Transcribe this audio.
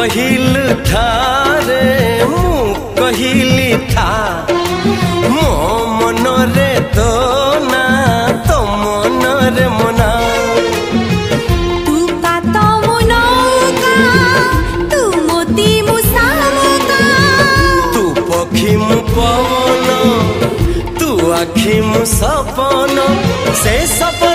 कहिलु थारे मु कहिली था मो मनरे तो ना तो मनरे मना तू का तो मुनौका तू मोती मुसामुका तू पखी मु पवन तू आखी मु सपन से सपन